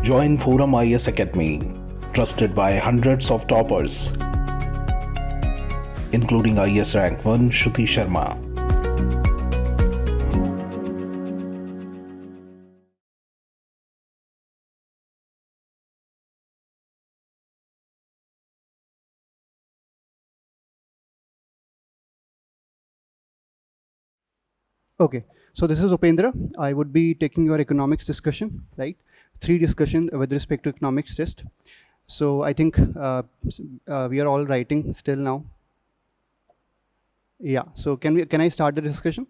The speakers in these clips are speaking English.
Join Forum IS Academy, trusted by hundreds of toppers, including IS Rank 1 Shruti Sharma. Okay, so this is Upendra. I would be taking your economics discussion, right? 3 discussion with respect to economics test. So I think we are all writing still now. Yeah, so can I start the discussion?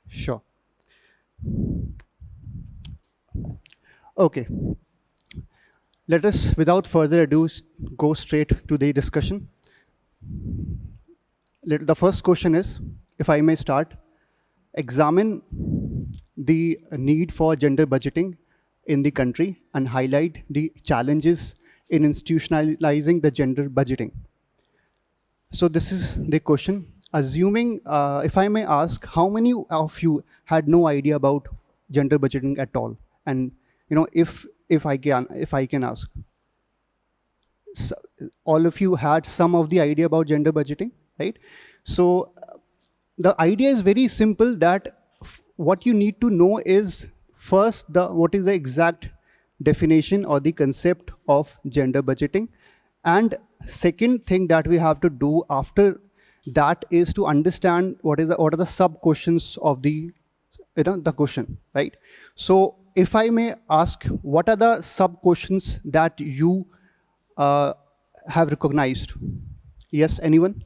Sure. Okay. Let us, without further ado, go straight to the discussion. The first question is, if I may start, examine the need for gender budgeting in the country and highlight the challenges in institutionalizing the gender budgeting. So this is the question. Assuming, if I may ask, how many of you had no idea about gender budgeting at all? And if I can ask, so all of you had some of the idea about gender budgeting, right? So the idea is very simple, that what you need to know is first what is the exact definition or the concept of gender budgeting, and second thing that we have to do after that is to understand what are the sub questions of the question, right? So if I may ask, what are the sub questions that you have recognized? Yes, anyone?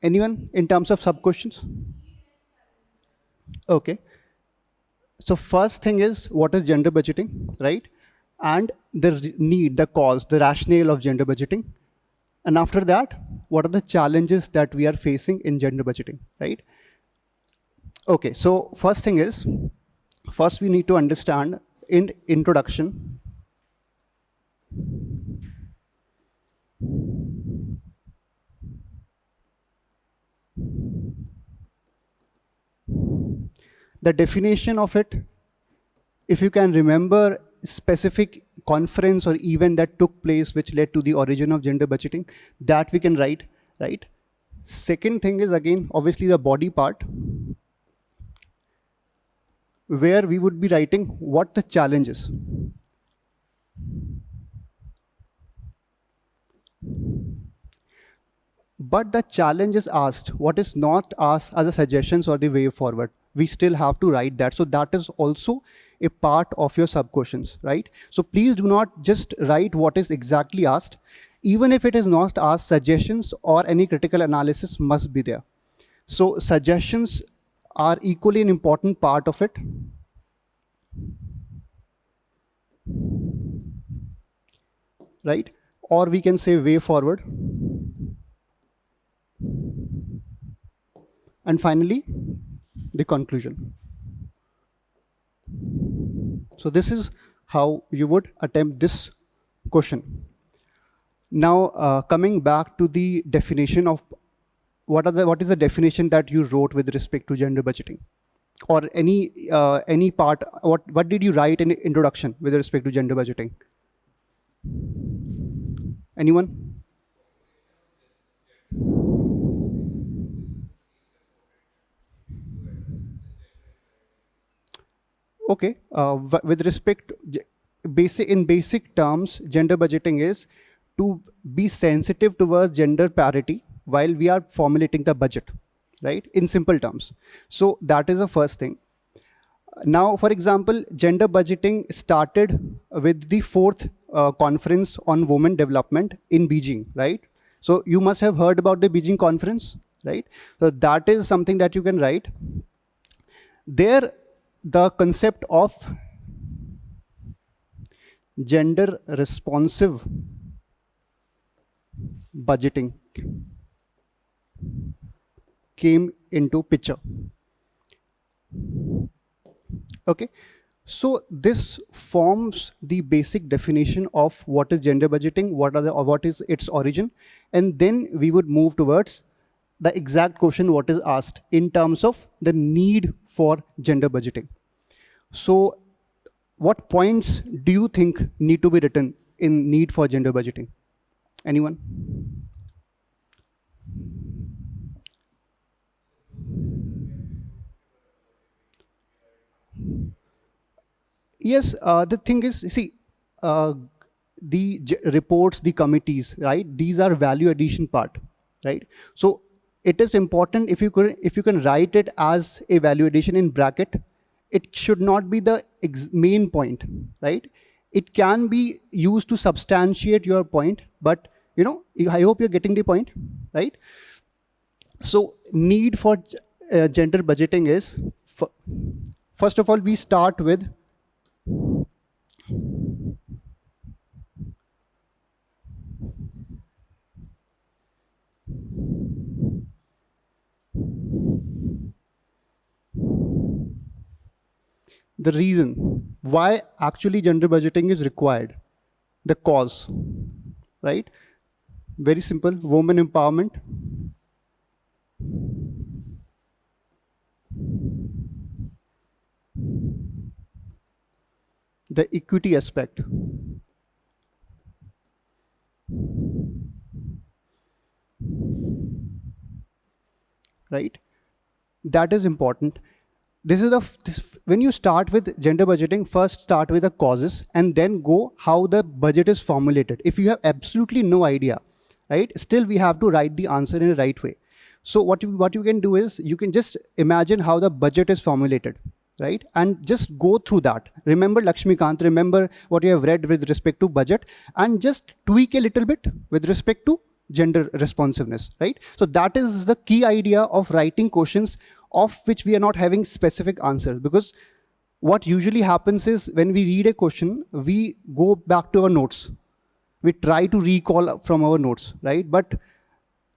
Anyone in terms of sub questions? Okay. So first thing is, what is gender budgeting, right? And the need, the cause, the rationale of gender budgeting. And after that, what are the challenges that we are facing in gender budgeting, right? Okay, so first thing is, first we need to understand in introduction, the definition of it. If you can remember specific conference or event that took place which led to the origin of gender budgeting, that we can write, right? Second thing is, again, obviously the body part, where we would be writing what the challenge is. But the challenge is asked. What is not asked are the suggestions or the way forward. We still have to write that. So that is also a part of your sub-questions, right? So please do not just write what is exactly asked. Even if it is not asked, suggestions or any critical analysis must be there. So suggestions are equally an important part of it. Right? Or we can say way forward. And finally, the conclusion. So this is how you would attempt this question. Now, coming back to the definition of what is the definition that you wrote with respect to gender budgeting, or any part. What did you write in introduction with respect to gender budgeting? Anyone? Okay, with respect, in basic terms, gender budgeting is to be sensitive towards gender parity while we are formulating the budget, right? In simple terms. So that is the first thing. Now, for example, gender budgeting started with the 4th conference on women development in Beijing, right? So you must have heard about the Beijing conference, right? So that is something that you can write. There, the concept of gender responsive budgeting came into picture. Okay, so this forms the basic definition of what is gender budgeting, what is its origin, and then we would move towards the exact question what is asked in terms of the need for gender budgeting. So what points do you think need to be written in need for gender budgeting? Anyone? Yes, the thing is, see, the reports, the committees, right? These are value addition part, right? So it is important if you can write it as a value addition in bracket, it should not be the main point, right? It can be used to substantiate your point, but I hope you're getting the point, right? So need for gender budgeting is, first of all, we start with the reason why actually gender budgeting is required, the cause, right? Very simple, women empowerment, the equity aspect, right? That is important. This is when you start with gender budgeting, first start with the causes and then go how the budget is formulated. If you have absolutely no idea, right, still we have to write the answer in the right way. So what you can do is you can just imagine how the budget is formulated, right? And just go through that. Remember Lakshmikant, remember what you have read with respect to budget, and just tweak a little bit with respect to gender responsiveness, right? So that is the key idea of writing questions of which we are not having specific answers, because what usually happens is when we read a question, we go back to our notes. We try to recall from our notes, right? But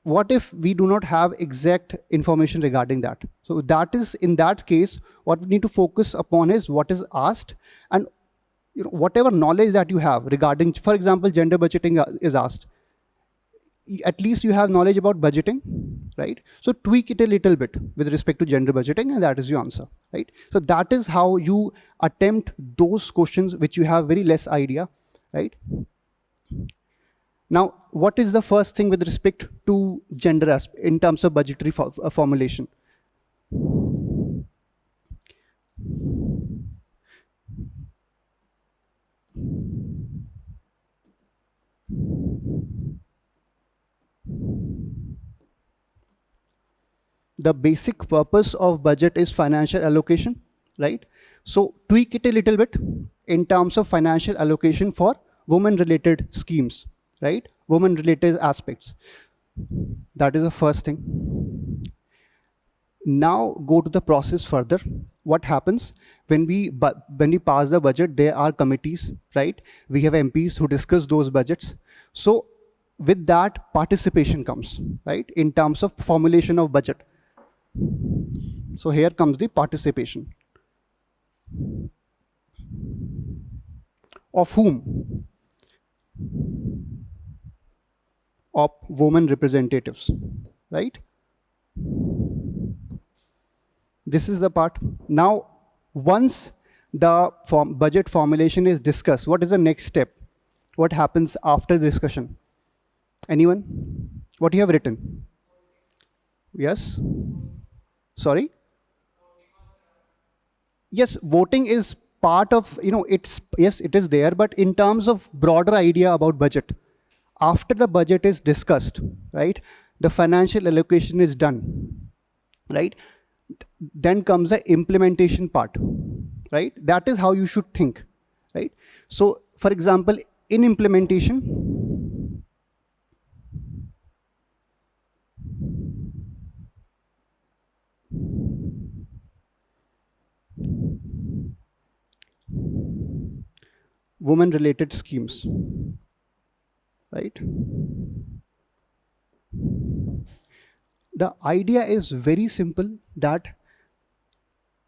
what if we do not have exact information regarding that? So that is, in that case, what we need to focus upon is what is asked, and whatever knowledge that you have regarding, for example, gender budgeting is asked. At least you have knowledge about budgeting, right? So tweak it a little bit with respect to gender budgeting, and that is your answer, right? So that is how you attempt those questions which you have very less idea, right? Now, what is the first thing with respect to gender in terms of budgetary formulation? The basic purpose of budget is financial allocation, right? So tweak it a little bit in terms of financial allocation for women-related schemes, right? Women-related aspects. That is the first thing. Now go to the process further. What happens when we pass the budget? There are committees, right? We have MPs who discuss those budgets. So with that, participation comes, right? In terms of formulation of budget. So here comes the participation. Of whom? Of women representatives, right? This is the part. Now, once the budget formulation is discussed, what is the next step? What happens after discussion? Anyone? What you have written? Yes? Sorry? Yes, voting is part of, yes, it is there, but in terms of broader idea about budget, after the budget is discussed, right, the financial allocation is done, right, then comes the implementation part, right? That is how you should think, right? So, for example, in implementation, women-related schemes, right? The idea is very simple, that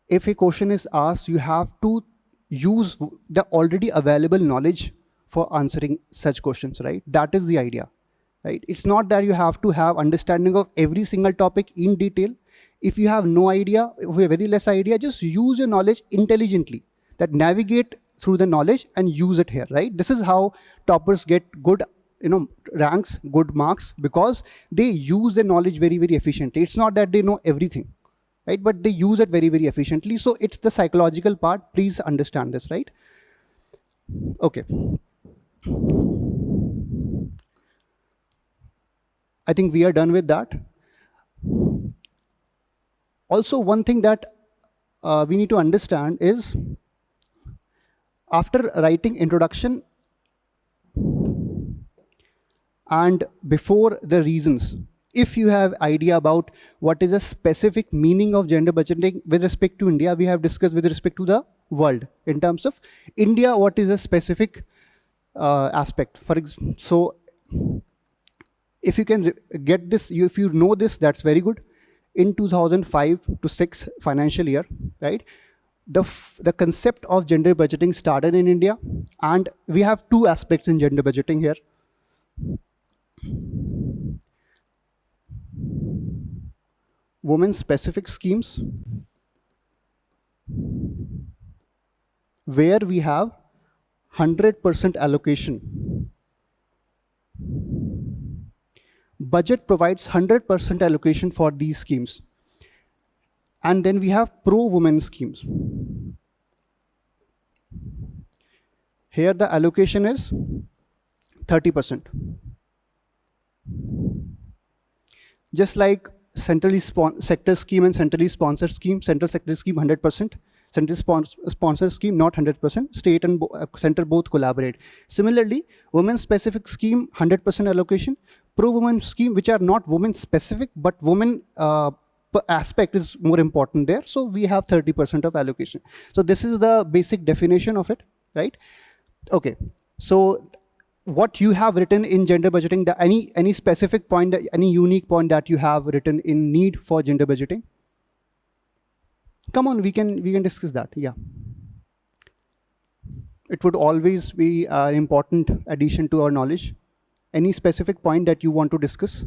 if a question is asked, you have to use the already available knowledge for answering such questions, right? That is the idea, right? It's not that you have to have understanding of every single topic in detail. If you have no idea, if you have very less idea, just use your knowledge intelligently, that navigate through the knowledge and use it here, right? This is how toppers get good, ranks, good marks, because they use their knowledge very, very efficiently. It's not that they know everything, right? But they use it very, very efficiently. So it's the psychological part. Please understand this, right? Okay. I think we are done with that. Also, one thing that we need to understand is, after writing introduction and before the reasons, if you have idea about what is a specific meaning of gender budgeting with respect to India, we have discussed with respect to the world. In terms of India, what is a specific aspect? So if you can get this, if you know this, that's very good. In 2005 to 6 financial year, right? The concept of gender budgeting started in India, and we have two aspects in gender budgeting here. Women specific schemes, where we have 100% allocation. Budget provides 100% allocation for these schemes. And then we have pro-women schemes. Here the allocation is 30%. Just like centrally sector scheme and centrally sponsored scheme, central sector scheme 100%, central sponsor scheme not 100%, state and center both collaborate. Similarly, women specific scheme 100% allocation, pro-women scheme which are not women specific but women aspect is more important there. So we have 30% of allocation. So this is the basic definition of it, right? Okay, so what you have written in gender budgeting, any specific point, any unique point that you have written in need for gender budgeting? Come on, we can discuss that. Yeah, it would always be an important addition to our knowledge. Any specific point that you want to discuss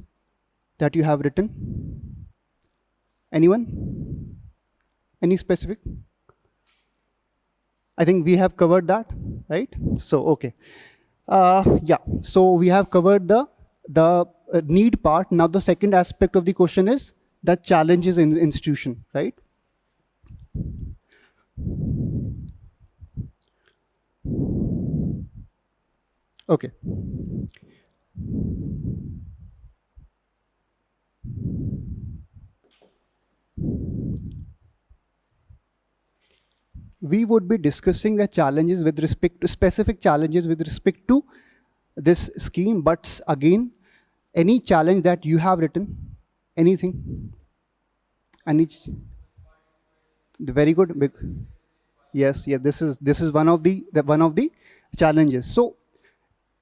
that you have written? Anyone? Any specific? I think we have covered that, right? So okay. Yeah, so we have covered the need part. Now the second aspect of the question is the challenges in the institution, right? Okay. We would be discussing the challenges with respect to specific challenges with respect to this scheme, but again, any challenge that you have written, anything, very good. Yes, this is one of the challenges. So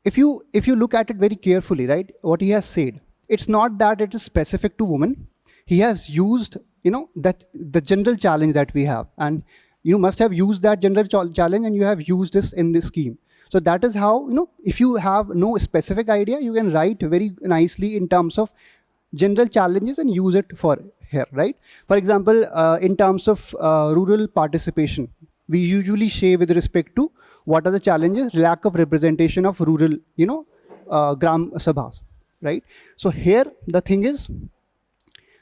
if you look at it very carefully, right, what he has said, it's not that it is specific to women. He has used, that the general challenge that we have, and you must have used that general challenge and you have used this in this scheme. So that is how, if you have no specific idea, you can write very nicely in terms of general challenges and use it for here, right? For example, in terms of rural participation, we usually say with respect to what are the challenges, lack of representation of rural, gram sabhas, right? So here the thing is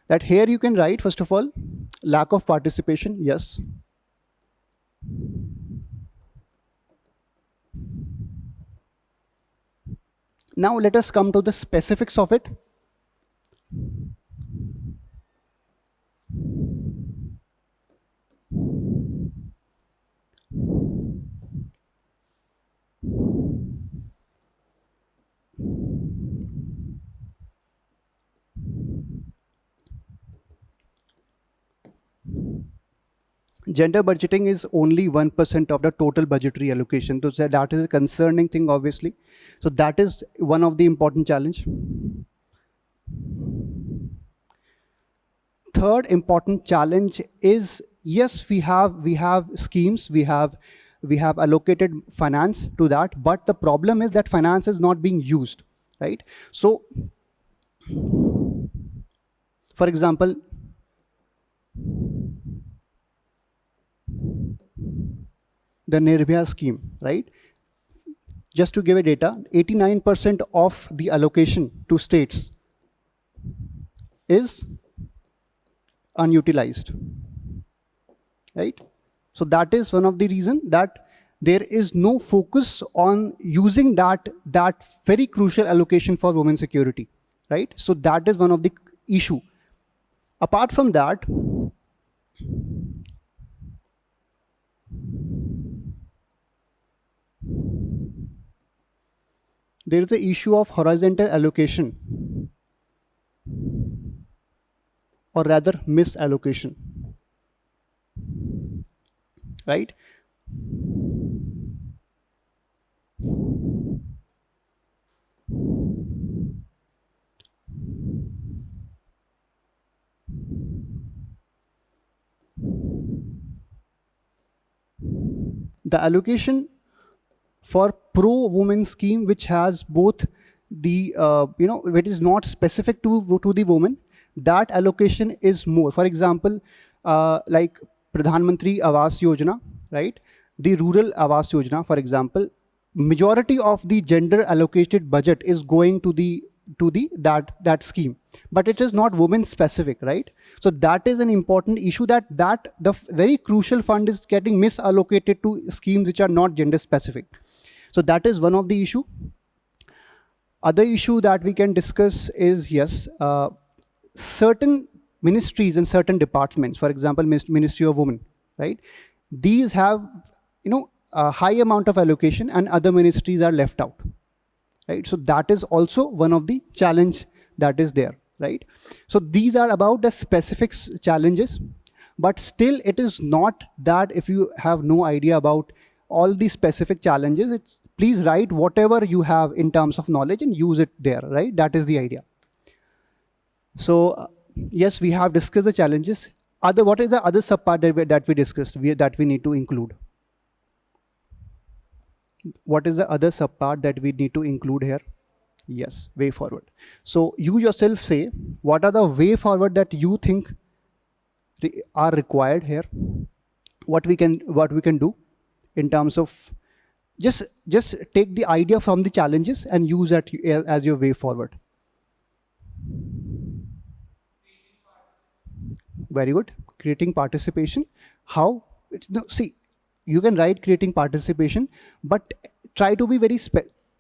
that here you can write, first of all, lack of participation, yes. Now let us come to the specifics of it. Gender budgeting is only 1% of the total budgetary allocation. So that is a concerning thing, obviously. So that is one of the important challenge. Third important challenge is, yes, we have schemes, we have allocated finance to that, but the problem is that finance is not being used. right? So, for example, the Nirbhaya scheme, right? Just to give a data, 89% of the allocation to states is unutilized, right? So that is one of the reasons that there is no focus on using that very crucial allocation for women security, right? So that is one of the issue. Apart from that, there is the issue of horizontal allocation, or rather misallocation, right? The allocation for pro-women scheme, which has both the, it is not specific to the woman, that allocation is more. For example, like Pradhan Mantri Awas Yojana, right? The rural Awas Yojana, for example, majority of the gender allocated budget is going to that scheme, but it is not women specific, right? So that is an important issue, that the very crucial fund is getting misallocated to schemes which are not gender specific. So that is one of the issue. Other issue that we can discuss is, yes, certain ministries and certain departments, for example, Ministry of Women, right? These have, a high amount of allocation, and other ministries are left out, right? So that is also one of the challenge that is there, right? So these are about the specific challenges, but still it is not that if you have no idea about all the specific challenges, it's please write whatever you have in terms of knowledge and use it there, right? That is the idea. So yes, we have discussed the challenges. What is the other subpart that we discussed that we need to include? What is the other subpart that we need to include here? Yes, way forward. So you yourself say, what are the way forward that you think are required here? What we can do in terms of just take the idea from the challenges and use that as your way forward. Very good. Creating participation. How? No, see, you can write creating participation, but try to be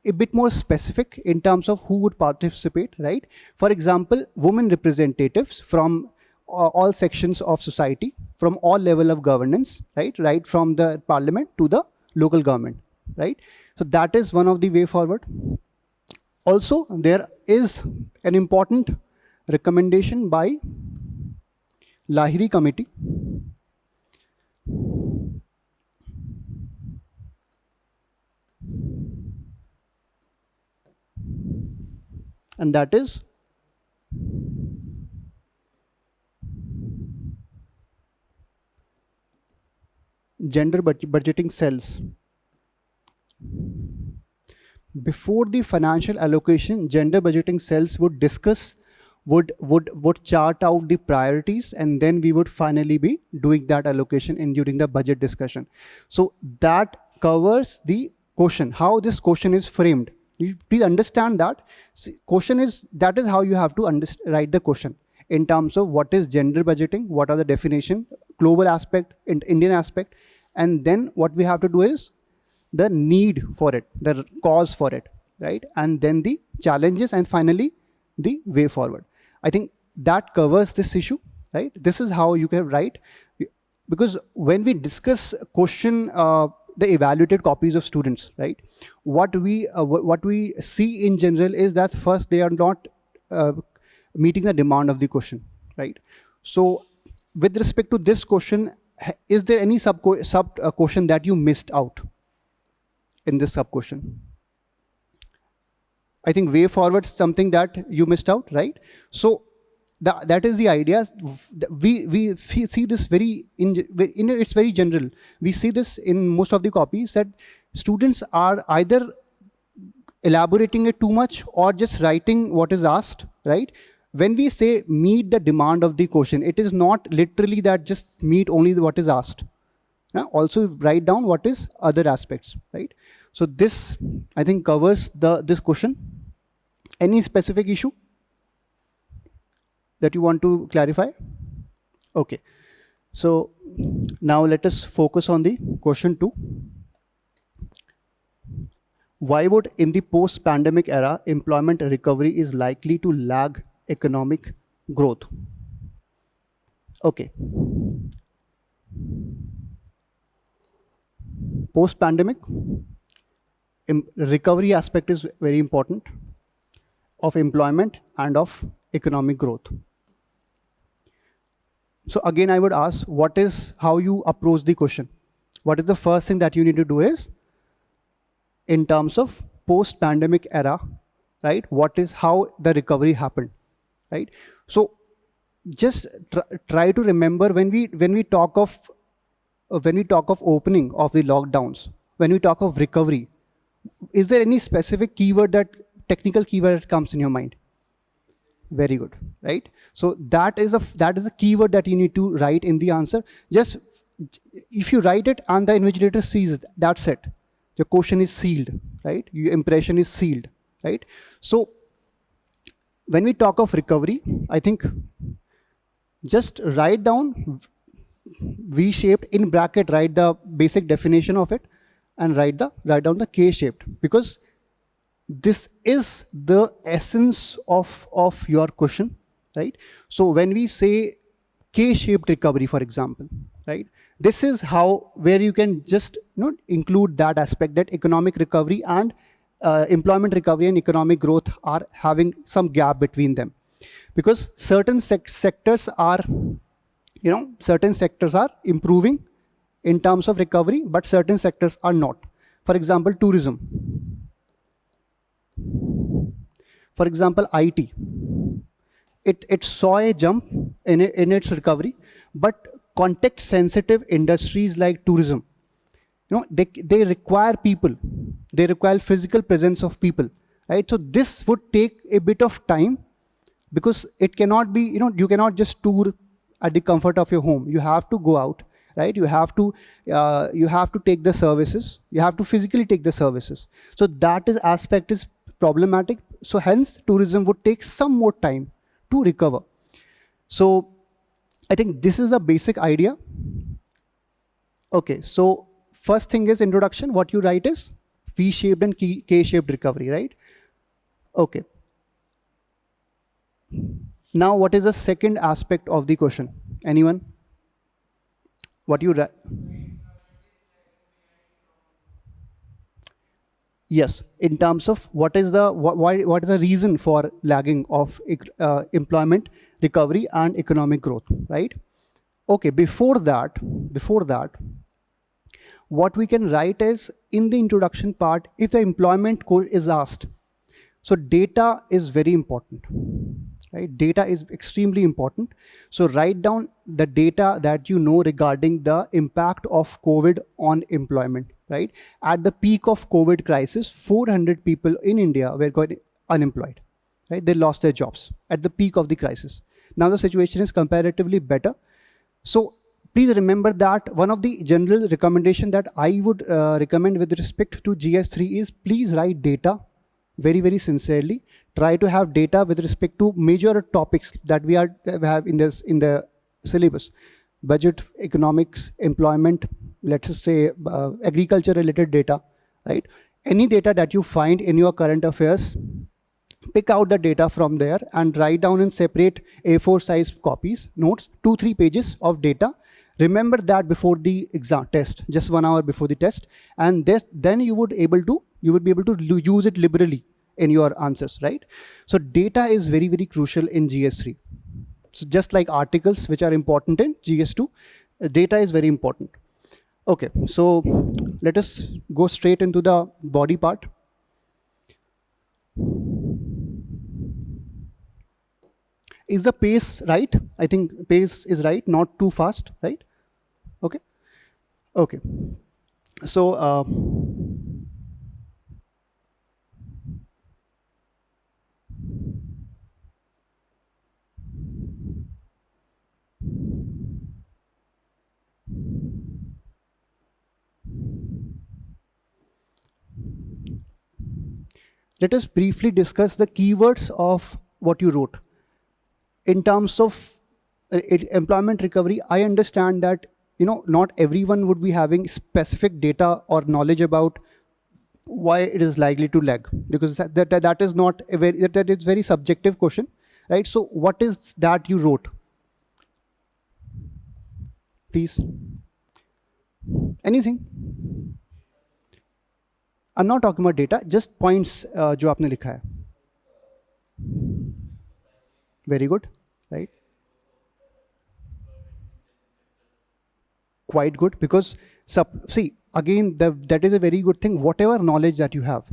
a bit more specific in terms of who would participate, right? For example, women representatives from all sections of society, from all level of governance, right from the parliament to the local government, right? So that is one of the way forward. Also, there is an important recommendation by Lahiri Committee, and that is gender budgeting cells. Before the financial allocation, gender budgeting cells would discuss, would chart out the priorities, and then we would finally be doing that allocation during the budget discussion. So that covers the question, how this question is framed. You please understand that that is how you have to write the question in terms of what is gender budgeting, what are the definition, global aspect, Indian aspect, and then what we have to do is the need for it, the cause for it, right? And then the challenges, and finally the way forward. I think that covers this issue, right? This is how you can write, because when we discuss question, the evaluated copies of students, right? What we see in general is that first they are not meeting the demand of the question, right? So with respect to this question, is there any sub question that you missed out in this sub question? I think way forward is something that you missed out, right? So that is the idea. We see this very it's very general. We see this in most of the copies that students are either elaborating it too much or just writing what is asked, right? When we say meet the demand of the question, it is not literally that just meet only what is asked. Also write down what is other aspects, right? So this, I think, covers this question. Any specific issue that you want to clarify? Okay. So now let us focus on the question 2. Why would in the post-pandemic era, employment recovery is likely to lag economic growth? Okay. Post-pandemic, recovery aspect is very important of employment and of economic growth. So again, I would ask, what is how you approach the question? What is the first thing that you need to do is, in terms of post-pandemic era, right? What is how the recovery happened, right? So just try to remember when we talk of opening of the lockdowns, when we talk of recovery, is there any specific keyword, that technical keyword that comes in your mind? Very good, right? So that is a keyword that you need to write in the answer. Just if you write it and the invigilator sees it, that's it. Your question is sealed, right? Your impression is sealed, right? So when we talk of recovery, I think just write down V-shaped, in bracket, write the basic definition of it, and write down the K-shaped, because this is the essence of your question, right? So when we say K-shaped recovery, for example, right? This is where you can just include that aspect, that economic recovery and employment recovery and economic growth are having some gap between them, because certain sectors are improving in terms of recovery, but certain sectors are not. For example, tourism. For example, IT. It saw a jump in its recovery, but context-sensitive industries like tourism, they require people. They require physical presence of people, right? So this would take a bit of time, because it cannot be, you cannot just tour at the comfort of your home. You have to go out, right? You have to take the services. You have to physically take the services. So that aspect is problematic. So hence, tourism would take some more time to recover. So I think this is a basic idea. Okay, so first thing is introduction. What you write is V-shaped and K-shaped recovery, right? Okay. Now, what is the second aspect of the question? Anyone? What you write? Yes, in terms of what is the reason for lagging of employment recovery and economic growth, right? Okay, before that, what we can write is, in the introduction part, if the employment is asked, so data is very important, right? Data is extremely important. So write down the data that you know regarding the impact of COVID on employment, right? At the peak of COVID crisis, 400 people in India were unemployed, right? They lost their jobs at the peak of the crisis. Now the situation is comparatively better. So please remember that one of the general recommendation that I would recommend with respect to GS3 is, please write data very, very sincerely. Try to have data with respect to major topics that we have in the syllabus: budget, economics, employment, let's just say agriculture related data, right? Any data that you find in your current affairs, pick out the data from there and write down in separate A4 size copies, notes, 2-3 pages of data. Remember that before the exam test, just 1 hour before the test, and then you would be able to use it liberally in your answers, right? So data is very, very crucial in GS3. So just like articles, which are important in GS2, data is very important. Okay, so let us go straight into the body part. Is the pace right? I think pace is right, not too fast, right? Okay. Okay. So let us briefly discuss the keywords of what you wrote. In terms of employment recovery, I understand that not everyone would be having specific data or knowledge about why it is likely to lag, because that is not a very, that is very subjective question, right? So what is that you wrote, please? Anything? I'm not talking about data, just points जो आपने लिखा है. Very good, right? Quite good, because see, again, that is a very good thing. Whatever knowledge that you have,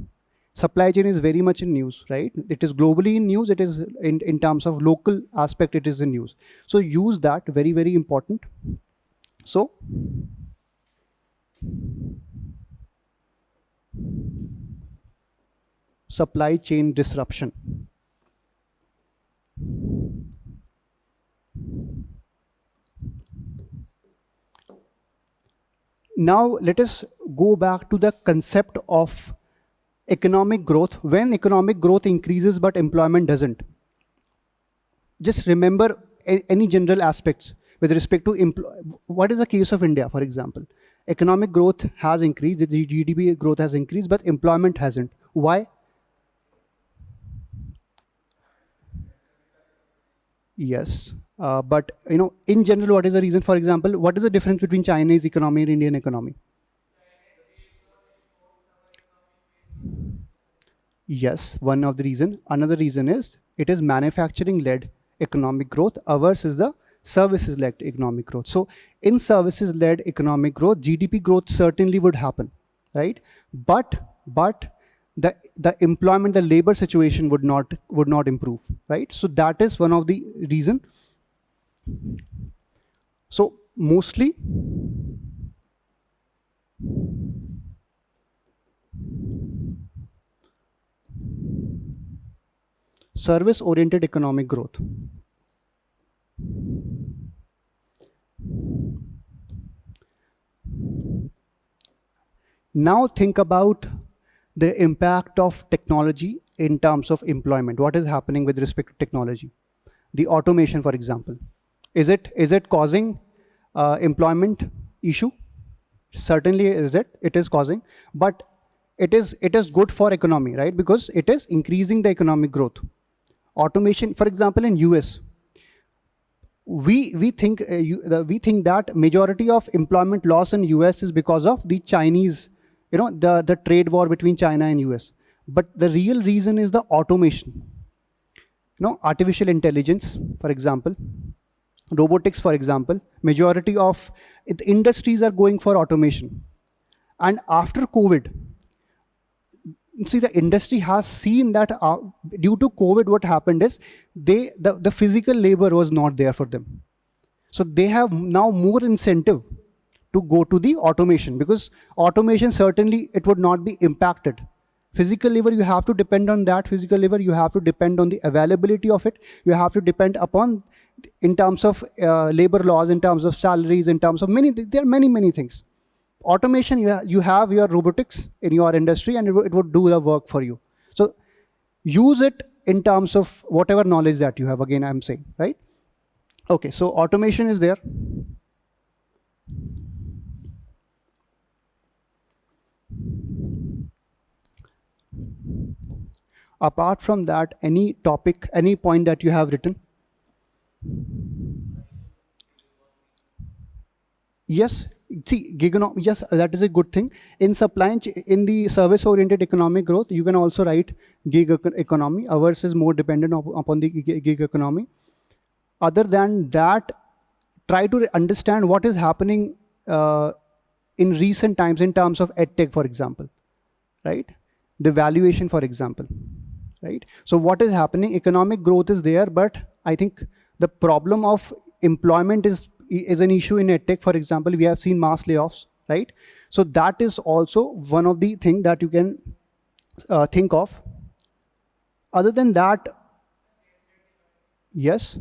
supply chain is very much in news, right? It is globally in news. It is in terms of local aspect, it is in news. So use that, very, very important. So supply chain disruption. Now let us go back to the concept of economic growth. When economic growth increases but employment doesn't, just remember any general aspects with respect to what is the case of India, for example. Economic growth has increased, the GDP growth has increased, but employment hasn't. Why? Yes, but in general, what is the reason? For example, what is the difference between Chinese economy and Indian economy? Yes, one of the reason. Another reason is it is manufacturing-led economic growth. Ours is the services-led economic growth. So in services-led economic growth, GDP growth certainly would happen, right? But the employment, the labor situation would not improve, right? So that is one of the reason. So mostly service-oriented economic growth. Now think about the impact of technology in terms of employment. What is happening with respect to technology? The automation, for example. Is it causing employment issue? Certainly it is causing, but it is good for economy, right? Because it is increasing the economic growth. Automation, for example, in US, we think that majority of employment loss in US is because of the Chinese, the trade war between China and US. But the real reason is the automation. Artificial intelligence, for example, robotics, for example, majority of industries are going for automation. And after COVID, see, the industry has seen that due to COVID, what happened is the physical labor was not there for them. So they have now more incentive to go to the automation, because automation, certainly it would not be impacted. Physical labor, you have to depend on that physical labor, you have to depend on the availability of it, you have to depend upon, in terms of labor laws, in terms of salaries, in terms of there are many things. Automation, you have your robotics in your industry and it would do the work for you. So use it in terms of whatever knowledge that you have, again I'm saying, right? Okay, so automation is there. Apart from that, any topic, any point that you have written? Yes, see, yes, that is a good thing. In supply chain, in the service-oriented economic growth, you can also write gig economy. Ours is more dependent upon the gig economy. Other than that, try to understand what is happening in recent times in terms of edtech, for example, right? The valuation, for example, right? So what is happening? Economic growth is there, but I think the problem of employment is an issue in edtech. For example, we have seen mass layoffs, right? So that is also one of the things that you can think of. Other than that, yes.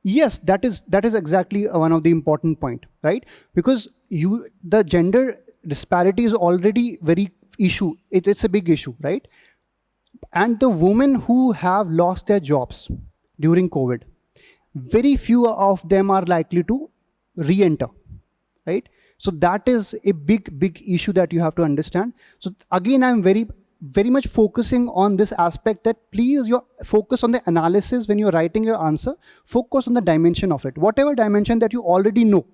Yes, that is exactly one of the important point, right? Because the gender disparity is already very issue. It's a big issue, right? And the women who have lost their jobs during COVID, very few of them are likely to re-enter, right? So that is a big issue that you have to understand. So again, I'm very much focusing on this aspect, that please you focus on the analysis when you're writing your answer. Focus on the dimension of it, whatever dimension that you already know,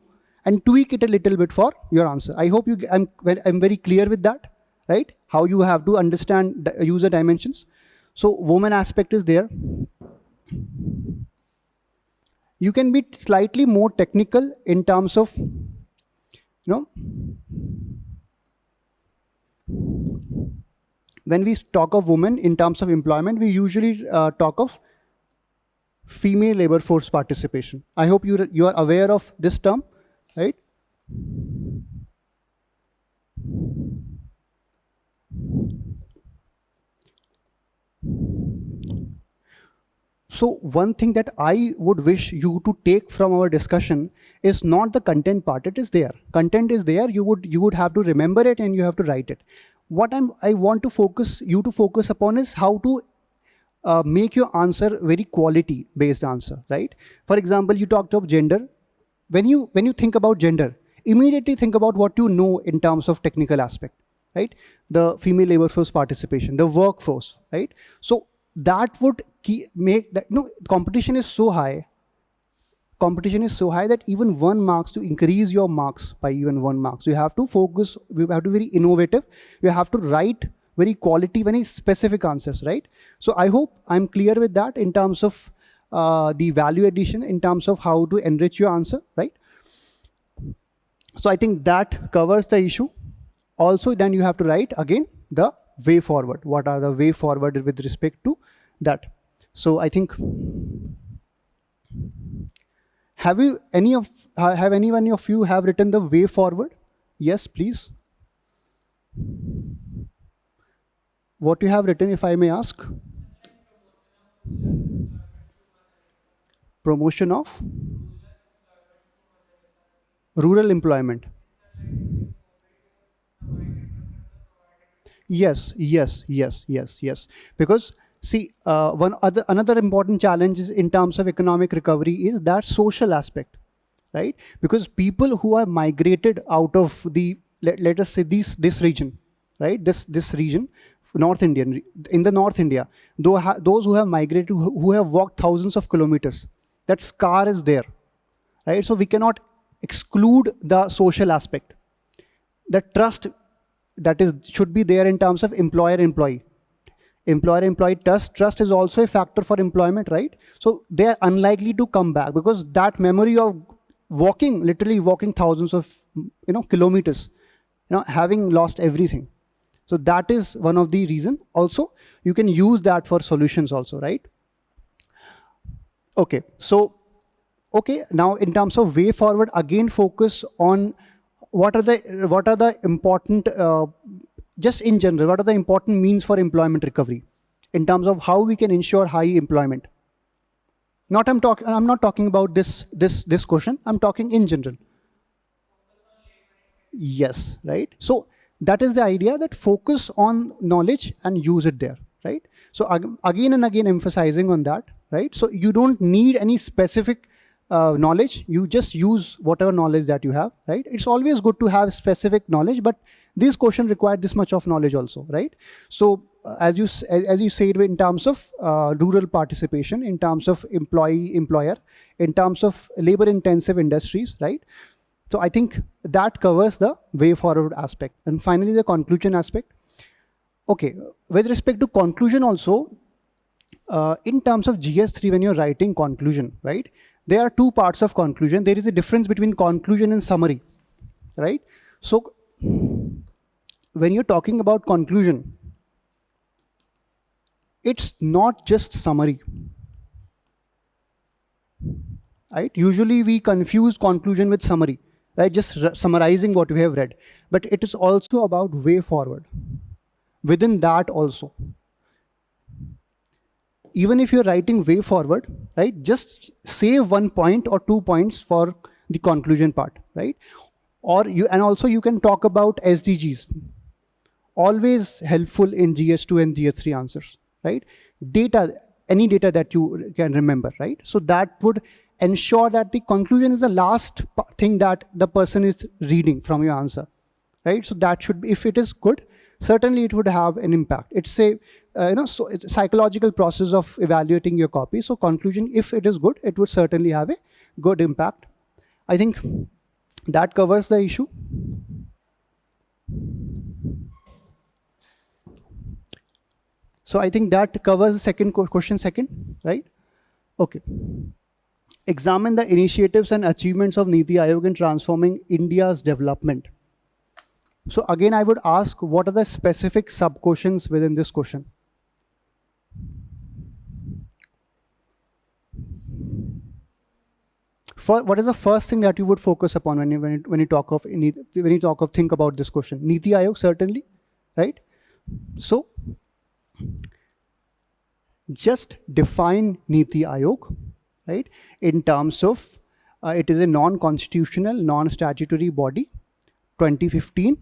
and tweak it a little bit for your answer. I hope I'm very clear with that, right? How you have to understand the user dimensions. So woman aspect is there. You can be slightly more technical in terms of, when we talk of women in terms of employment, we usually talk of female labor force participation. I hope you are aware of this term, right? So one thing that I would wish you to take from our discussion is not the content part. It is there. Content is there. You would have to remember it and you have to write it. What I want to you to focus upon is how to make your answer very quality based answer, right? For example, you talked of gender. When you think about gender, immediately think about what you know in terms of technical aspect, right? The female labor force participation, the workforce, right? So that would make that, competition is so high that even 1 marks, to increase your marks by even 1 marks, you have to focus, you have to be very innovative, you have to write very quality, very specific answers, right? So I hope I'm clear with that in terms of the value addition, in terms of how to enrich your answer, right? So I think that covers the issue. Also, then you have to write again the way forward. What are the way forward with respect to that? So I think, have anyone of you have written the way forward? Yes, please. What you have written, if I may ask? Promotion of rural employment. Yes. Because see, another important challenge is in terms of economic recovery is that social aspect, right? Because people who are migrated out of the, let us say this region, right? This region, North Indian, in the North India, those who have migrated, who have walked thousands of kilometers, that scar is there, right? So we cannot exclude the social aspect. The trust should be there in terms of employer-employee. Employer-employee trust is also a factor for employment, right? So they are unlikely to come back because that memory of literally walking thousands of kilometers, having lost everything. So that is one of the reasons. Also, you can use that for solutions also, right? Okay, so now in terms of way forward, again focus on what are the important, just in general, what are the important means for employment recovery in terms of how we can ensure high employment. I'm not talking about this question. I'm talking in general. Yes, right. So that is the idea, that focus on knowledge and use it there, right? So again and again emphasizing on that, right? So you don't need any specific knowledge, you just use whatever knowledge that you have, right? It's always good to have specific knowledge, but this question required this much of knowledge also, right? So as you said, in terms of rural participation, in terms of employer, in terms of labor intensive industries, right? So I think that covers the way forward aspect. And finally, the conclusion aspect. Okay, with respect to conclusion also, in terms of GS3, when you're writing conclusion, right? There are two parts of conclusion. There is a difference between conclusion and summary, right? So when you're talking about conclusion, it's not just summary, right? Usually we confuse conclusion with summary, right? Just summarizing what we have read, but it is also about way forward. Within that also, even if you're writing way forward, right, just save 1 point or 2 points for the conclusion part, right? And also you can talk about SDGs, always helpful in GS2 and GS3 answers, right? Data, any data that you can remember, right? So that would ensure that the conclusion is the last thing that the person is reading from your answer, right? So that should be, if it is good, certainly it would have an impact. It's a, so it's a psychological process of evaluating your copy. So conclusion, if it is good, it would certainly have a good impact. I think that covers the issue. So I think that covers the second question second, right? Okay. Examine the initiatives and achievements of Niti Aayog in transforming India's development. So again, I would ask, what are the specific sub-questions within this question? What is the first thing that you would focus upon when you think about this question? Niti Aayog, certainly, right? So just define Niti Aayog, right? In terms of it is a non-constitutional, non-statutory body. 2015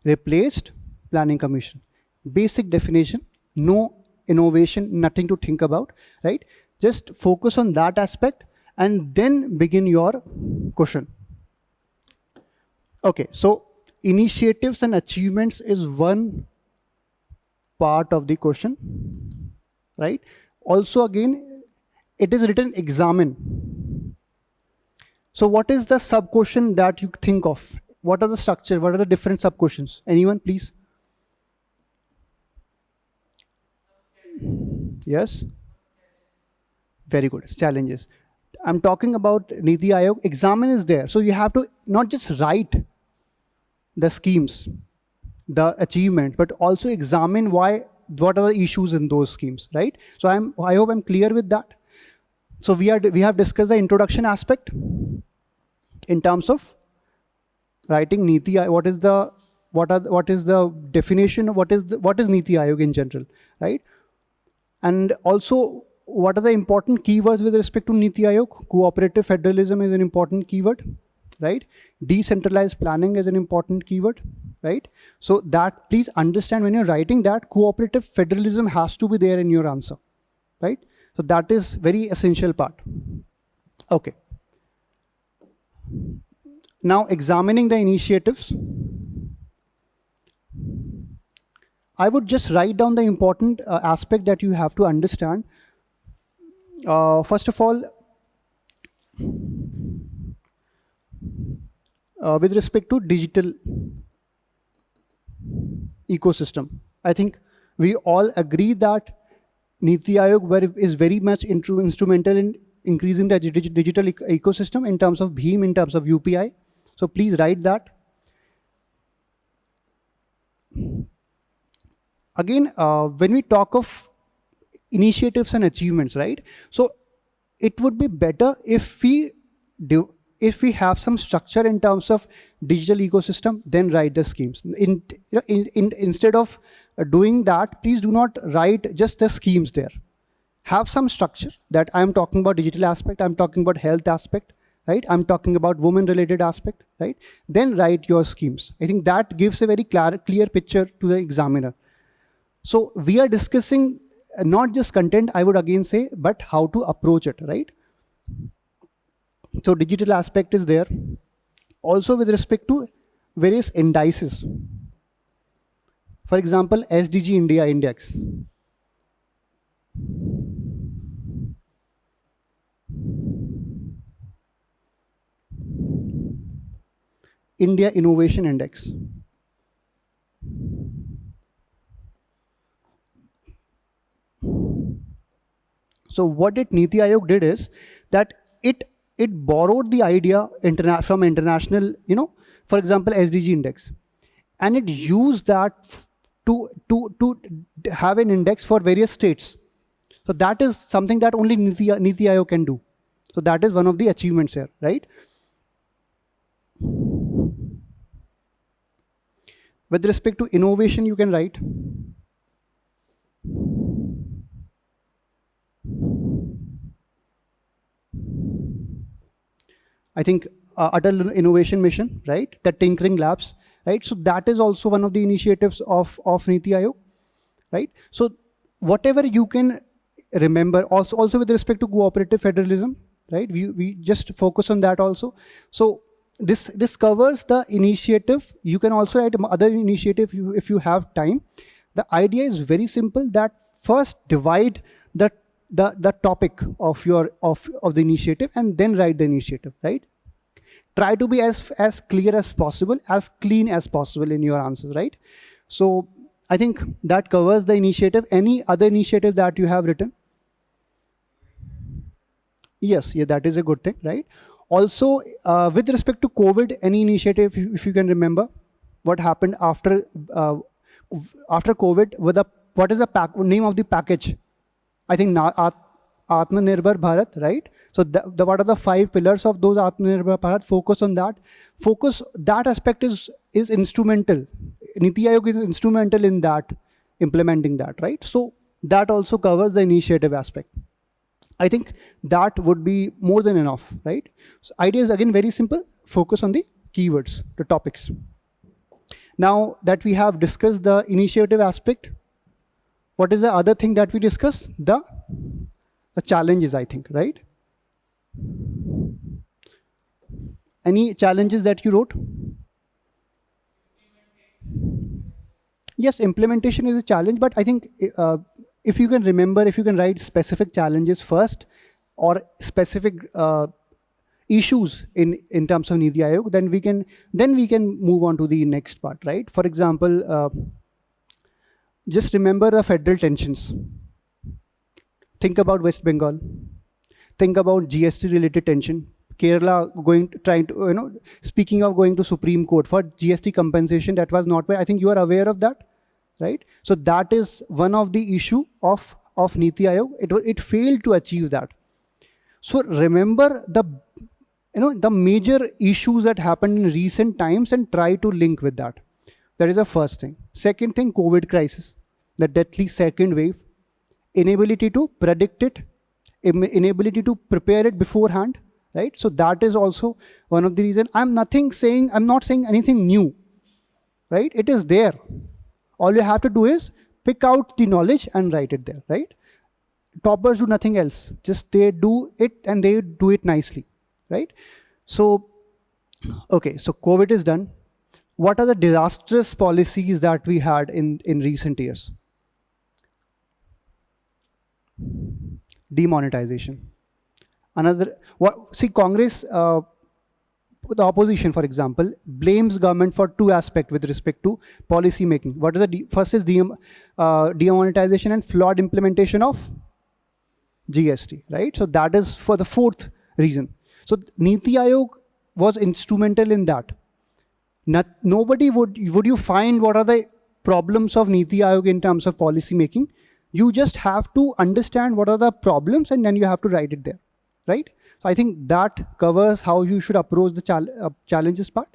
replaced Planning Commission. Basic definition, no innovation, nothing to think about, right? Just focus on that aspect and then begin your question. Okay, so initiatives and achievements is one part of the question, right? Also, again, it is written examine. So what is the sub-question that you think of? What are the structure? What are the different sub-questions? Anyone, please? Yes? Very good. Challenges. I'm talking about Niti Aayog. Examine is there. So you have to not just write the schemes, the achievement, but also examine what are the issues in those schemes, right? So I hope I'm clear with that. So we have discussed the introduction aspect in terms of writing Niti Aayog. What is the definition? What is Niti Aayog in general, right? And also, what are the important keywords with respect to Niti Aayog? Cooperative federalism is an important keyword, right? Decentralized planning is an important keyword, right? So that, please understand, when you're writing that, cooperative federalism has to be there in your answer, right? So that is very essential part. Okay. Now, examining the initiatives, I would just write down the important aspect that you have to understand. First of all, with respect to digital ecosystem, I think we all agree that Niti Aayog is very much instrumental in increasing the digital ecosystem in terms of BHIM, in terms of UPI. So please write that. Again, when we talk of initiatives and achievements, right? So it would be better if we have some structure in terms of digital ecosystem, then write the schemes. Instead of doing that, please do not write just the schemes there. Have some structure that I'm talking about digital aspect, I'm talking about health aspect, right? I'm talking about women-related aspect, right? Then write your schemes. I think that gives a very clear picture to the examiner. So we are discussing not just content, I would again say, but how to approach it, right? So digital aspect is there. Also with respect to various indices. For example, SDG India Index. India Innovation Index. So what Niti Aayog did is that it borrowed the idea from international, for example, SDG index, and it used that to have an index for various states. So that is something that only Niti Aayog can do. So that is one of the achievements here, right? With respect to innovation, you can write. I think Atal Innovation Mission, right? The tinkering labs, right? So that is also one of the initiatives of Niti Aayog, right? So whatever you can remember, also with respect to cooperative federalism, right? We just focus on that also. So this covers the initiative. You can also write other initiative if you have time. The idea is very simple, that first divide the topic of the initiative and then write the initiative, right? Try to be as clear as possible, as clean as possible in your answers, right? So I think that covers the initiative. Any other initiative that you have written? Yes, yeah, that is a good thing, right? Also, with respect to COVID, any initiative, if you can remember, what happened after COVID? What is the name of the package? I think Atmanirbhar Bharat, right? So what are the 5 pillars of those Atmanirbhar Bharat? Focus on that. That aspect is instrumental. Niti Aayog is instrumental in that, implementing that, right? So that also covers the initiative aspect. I think that would be more than enough, right? So idea is again very simple. Focus on the keywords, the topics. Now that we have discussed the initiative aspect, what is the other thing that we discussed? The challenges, I think, right? Any challenges that you wrote? Yes, implementation is a challenge, but I think if you can remember, if you can write specific challenges first or specific issues in terms of Niti Aayog, then we can move on to the next part, right? For example, just remember the federal tensions. Think about West Bengal. Think about GST related tension. Kerala speaking of going to Supreme Court for GST compensation, that was not, I think you are aware of that, right? So that is one of the issue of Niti Aayog. It failed to achieve that. So remember the major issues that happened in recent times and try to link with that. That is the first thing. Second thing, COVID crisis, the deadly second wave, inability to predict it, inability to prepare it beforehand, right? So that is also one of the reasons. I'm not saying anything new, right? It is there. All you have to do is pick out the knowledge and write it there, right? Toppers do nothing else. Just they do it and they do it nicely, right? So, okay, so COVID is done. What are the disastrous policies that we had in recent years? Demonetization. Congress, the opposition, for example, blames government for 2 aspects with respect to policy making. What is first is demonetization and flawed implementation of GST, right? So that is for the 4th reason. So Niti Aayog was instrumental in that. Nobody would you find what are the problems of Niti Aayog in terms of policy making. You just have to understand what are the problems and then you have to write it there, right? So I think that covers how you should approach the challenges part.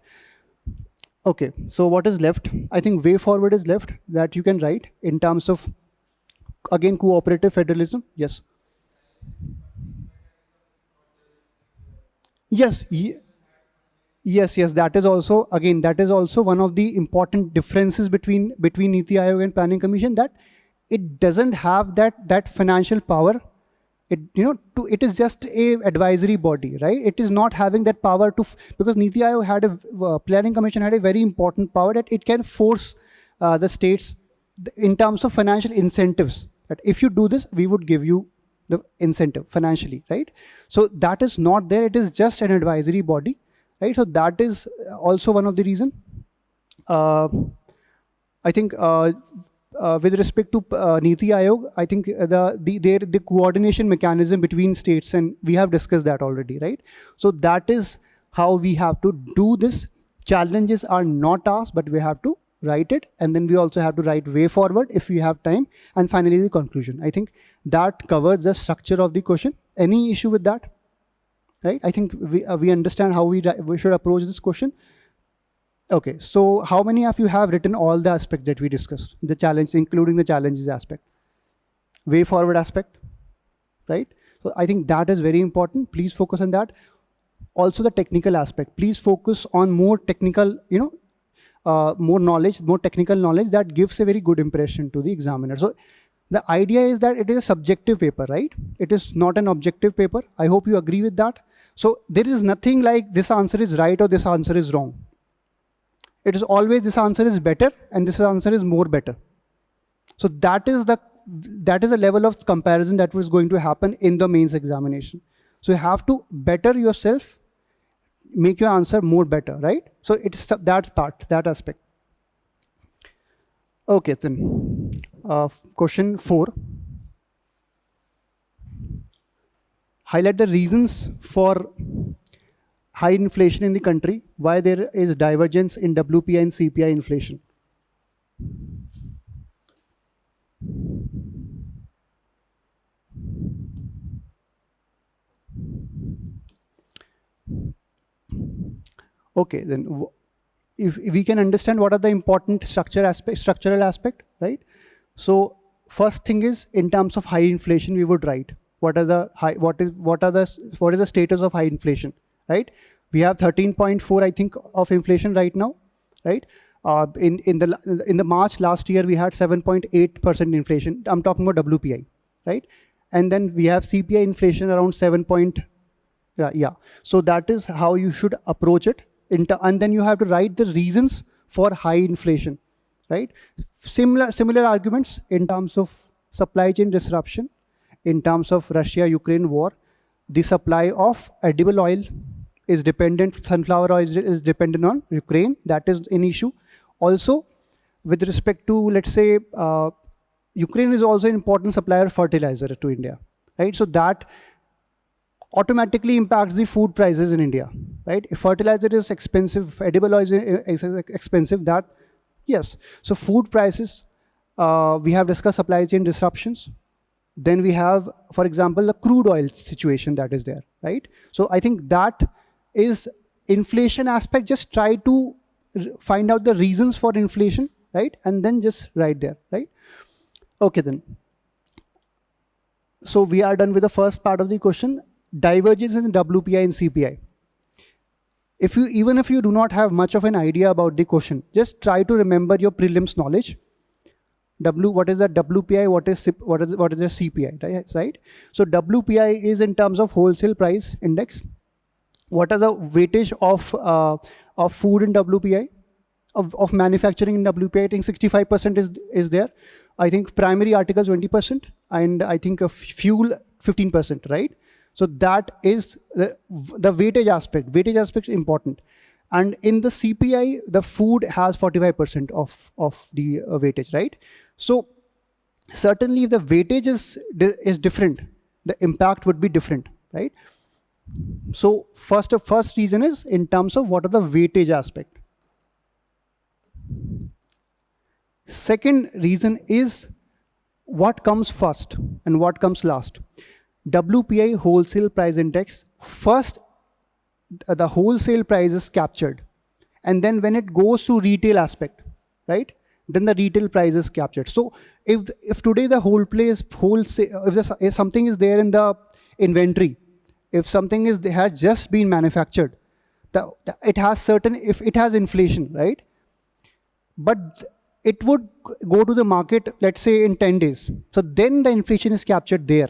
Okay, so what is left? I think way forward is left that you can write in terms of, again, cooperative federalism. Yes. Yes. Yes, that is also, again, that is also one of the important differences between Niti Aayog and Planning Commission, that it doesn't have that financial power. It is just a advisory body, right? It is not having that power because Niti Aayog had Planning Commission had a very important power that it can force the states in terms of financial incentives. That if you do this, we would give you the incentive financially, right? So that is not there. It is just an advisory body, right? So that is also one of the reason. I think with respect to Niti Aayog, I think the coordination mechanism between states, and we have discussed that already, right? So that is how we have to do this. Challenges are not asked, but we have to write it, and then we also have to write way forward if we have time, and finally the conclusion. I think that covers the structure of the question. Any issue with that? Right? I think we understand how we should approach this question. Okay, so how many of you have written all the aspects that we discussed? The challenge, including the challenges aspect, way forward aspect, right? So I think that is very important. Please focus on that. Also the technical aspect. Please focus on more technical, more knowledge, more technical knowledge that gives a very good impression to the examiner. So the idea is that it is a subjective paper, right? It is not an objective paper. I hope you agree with that. So there is nothing like this answer is right or this answer is wrong. It is always this answer is better and this answer is more better. So that is the level of comparison that was going to happen in the mains examination. So you have to better yourself, make your answer more better, right? So it's that part, that aspect. Okay, then question 4. Highlight the reasons for high inflation in the country, why there is divergence in WPI and CPI inflation. Okay, then if we can understand what are the important structural aspect, right? So first thing is, in terms of high inflation, we would write what is the status of high inflation, right? We have 13.4, I think, of inflation right now, right? In the March last year, we had 7.8% inflation. I'm talking about WPI, right? And then we have CPI inflation around 7. Yeah. So that is how you should approach it. And then you have to write the reasons for high inflation, right? Similar arguments in terms of supply chain disruption, in terms of Russia-Ukraine war, the supply of edible oil is dependent, sunflower oil is dependent on Ukraine. That is an issue. Also, with respect to, let's say, Ukraine is also an important supplier of fertilizer to India, right? So that automatically impacts the food prices in India, right? If fertilizer is expensive, edible oil is expensive, that, yes. So food prices, we have discussed supply chain disruptions. Then we have, for example, the crude oil situation that is there, right? So I think that is inflation aspect. Just try to find out the reasons for inflation, right? And then just write there, right? Okay, then. So we are done with the first part of the question. Divergence in WPI and CPI. Even if you do not have much of an idea about the question, just try to remember your prelims knowledge. What is the WPI? What is the CPI? Right? So WPI is in terms of wholesale price index. What are the weightage of food in WPI, of manufacturing in WPI? I think 65% is there. I think primary articles 20%, and I think of fuel 15%, right? So that is the weightage aspect. Weightage aspect is important. And in the CPI, the food has 45% of the weightage, right? So certainly if the weightage is different, the impact would be different, right? So first reason is in terms of what are the weightage aspect. Second reason is what comes first and what comes last. WPI wholesale price index, first the wholesale price is captured, and then when it goes to retail aspect, right, then the retail price is captured. So if today the if something is there in the inventory, if something has just been manufactured, it has inflation, right? But it would go to the market, let's say in 10 days. So then the inflation is captured there,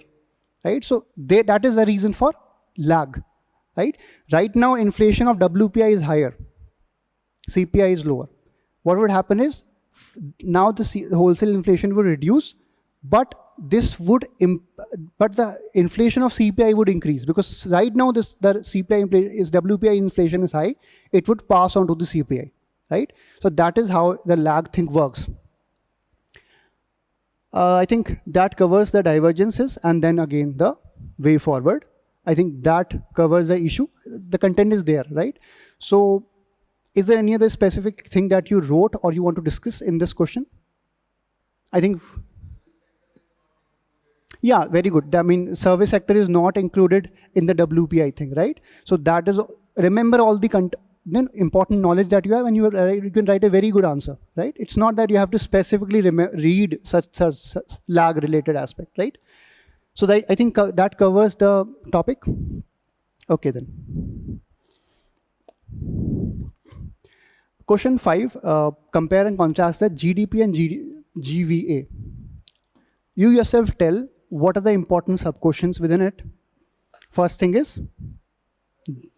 right? So that is the reason for lag, right? Right now, inflation of WPI is higher, CPI is lower. What would happen is, now the wholesale inflation would reduce, but the inflation of CPI would increase, because right now the WPI inflation is high. It would pass on to the CPI, right? So that is how the lag thing works. I think that covers the divergences, and then again the way forward. I think that covers the issue. The content is there, right? So is there any other specific thing that you wrote or you want to discuss in this question? I think, yeah, very good. I mean, service sector is not included in the WPI thing, right? So that is, remember all the important knowledge that you have, and you can write a very good answer, right? It's not that you have to specifically read such lag related aspect, right? So I think that covers the topic. Okay, then. Question 5, compare and contrast the GDP and GVA. You yourself tell what are the important sub-questions within it. First thing is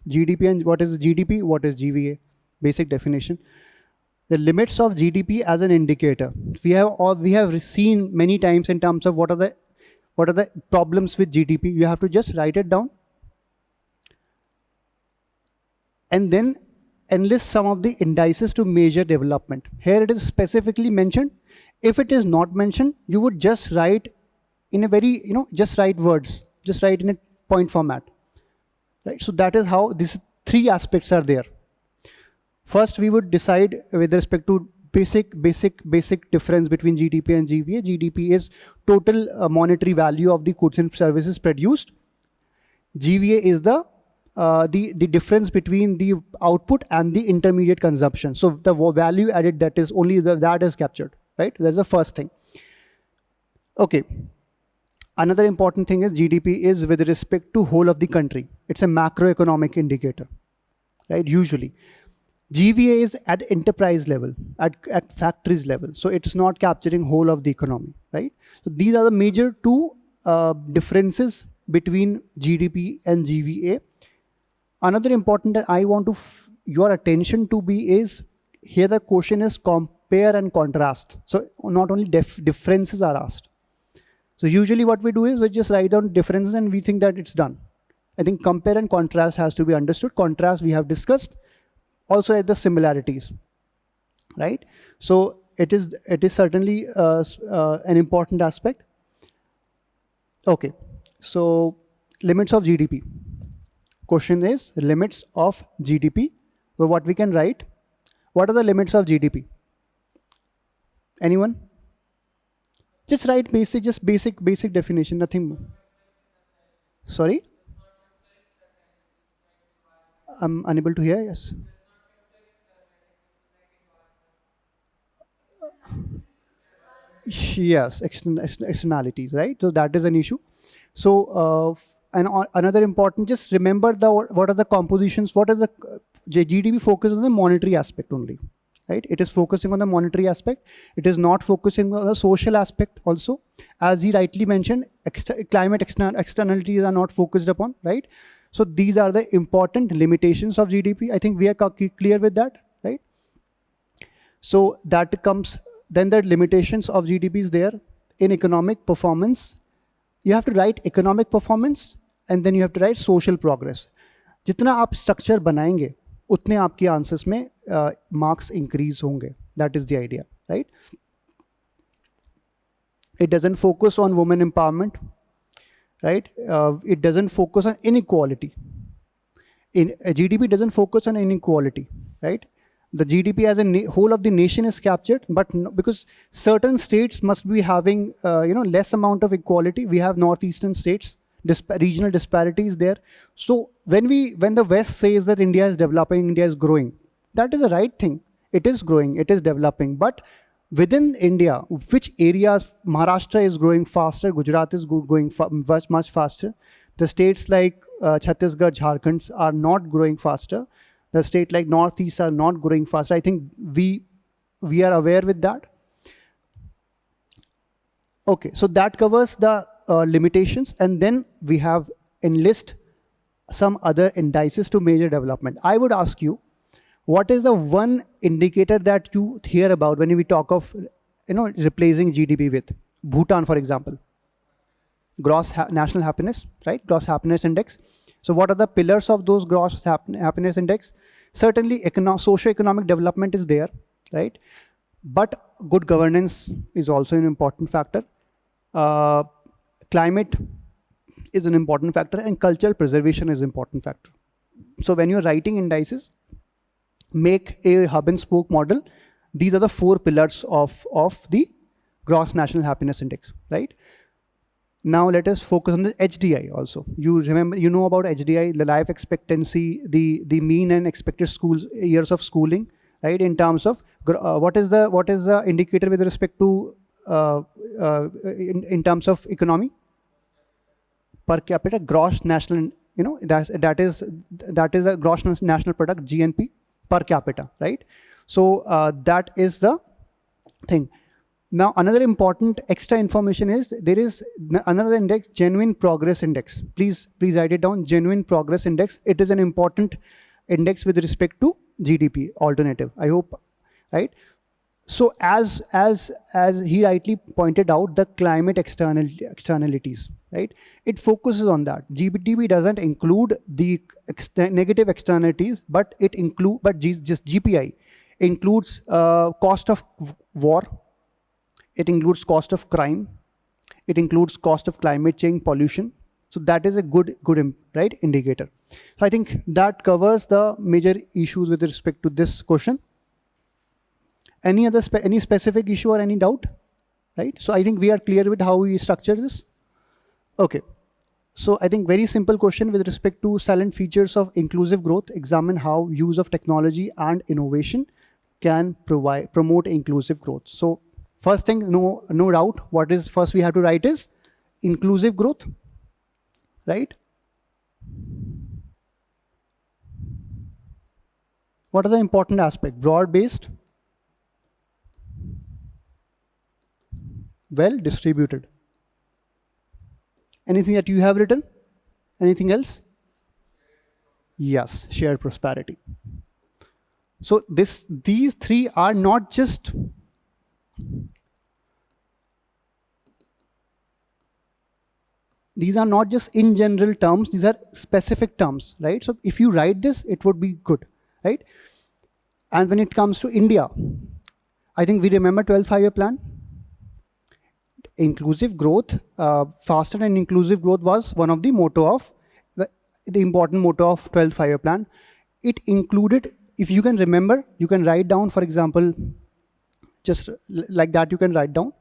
GDP, and what is GDP, what is GVA? Basic definition. The limits of GDP as an indicator. We have seen many times in terms of what are the problems with GDP. You have to just write it down and then enlist some of the indices to measure development. Here it is specifically mentioned. If it is not mentioned, you would just write in a very, just write words, just write in a point format, right? So that is how these three aspects are there. First, we would decide with respect to basic difference between GDP and GVA. GDP is total monetary value of the goods and services produced. GVA is the difference between the output and the intermediate consumption. So the value added, that is only that is captured, right? That's the first thing. Okay. Another important thing is GDP is with respect to whole of the country. It's a macroeconomic indicator, right? Usually. GVA is at enterprise level, at factories level. So it's not capturing whole of the economy, right? So these are the major two differences between GDP and GVA. Another important that I want to your attention to be is, here the question is compare and contrast. So not only differences are asked. So usually what we do is we just write down differences and we think that it's done. I think compare and contrast has to be understood. Contrast we have discussed. Also at the similarities, right? So it is certainly an important aspect. Okay, so limits of GDP. Question is limits of GDP. So what we can write? What are the limits of GDP? Anyone? Just write basic definition, nothing more. Sorry? I'm unable to hear, yes. Yes, externalities, right? So that is an issue. So and another important, just remember what are the compositions, what are the GDP focus on the monetary aspect only, right? It is focusing on the monetary aspect. It is not focusing on the social aspect also. As he rightly mentioned, climate externalities are not focused upon, right? So these are the important limitations of GDP. I think we are clear with that, right? So that comes, then the limitations of GDP is there. In economic performance, you have to write economic performance and then you have to write social progress. जितना आप structure बनाएंगे, उतने आपके answers में marks increase होंगे. That is the idea, right? It doesn't focus on women empowerment, right? It doesn't focus on inequality. GDP doesn't focus on inequality, right? The GDP as a whole of the nation is captured, but because certain states must be having less amount of equality. We have northeastern states, regional disparities there. So when the West says that India is developing, India is growing, that is the right thing. It is growing, it is developing. But within India, which areas? Maharashtra is growing faster, Gujarat is going much faster. The states like Chhattisgarh, Jharkhand are not growing faster. The state like Northeast are not growing faster. I think we are aware with that. Okay, so that covers the limitations, and then we have enlist some other indices to measure development. I would ask you, what is the one indicator that you hear about when we talk of replacing GDP with? Bhutan, for example. Gross national happiness, right? Gross happiness index. So what are the pillars of those gross happiness index? Certainly socio-economic development is there, right? But good governance is also an important factor. Climate is an important factor, and cultural preservation is an important factor. So when you're writing indices, make a hub and spoke model. These are the 4 pillars of the gross national happiness index, right? Now let us focus on the HDI also. You know about HDI, the life expectancy, the mean and expected years of schooling, right? In terms of what is the indicator with respect to in terms of economy? Per capita gross national, that is a gross national product, GNP per capita, right? So that is the thing. Now, another important extra information is there is another index, genuine progress index. Please write it down, genuine progress index. It is an important index with respect to GDP alternative, I hope, right? So as he rightly pointed out, the climate externalities, right? It focuses on that. GDP doesn't include the negative externalities, but just GPI includes cost of war. It includes cost of crime. It includes cost of climate change, pollution. So that is a good right indicator. So I think that covers the major issues with respect to this question. Any other any specific issue or any doubt? Right. So I think we are clear with how we structure this. Okay. So I think very simple question with respect to silent features of inclusive growth. Examine how use of technology and innovation can promote inclusive growth. So first thing, no doubt, what is first we have to write is inclusive growth, right? What are the important aspects? Broad-based, well distributed. Anything that you have written? Anything else? Yes, shared prosperity. So these three are not just in general terms, these are specific terms, right? So if you write this, it would be good, right? And when it comes to India, I think we remember 12th five-year plan. Inclusive growth, faster and inclusive growth was one of the motto of the important motto of 12th five-year plan. It included, if you can remember, you can write down, for example, just like that, you can write down.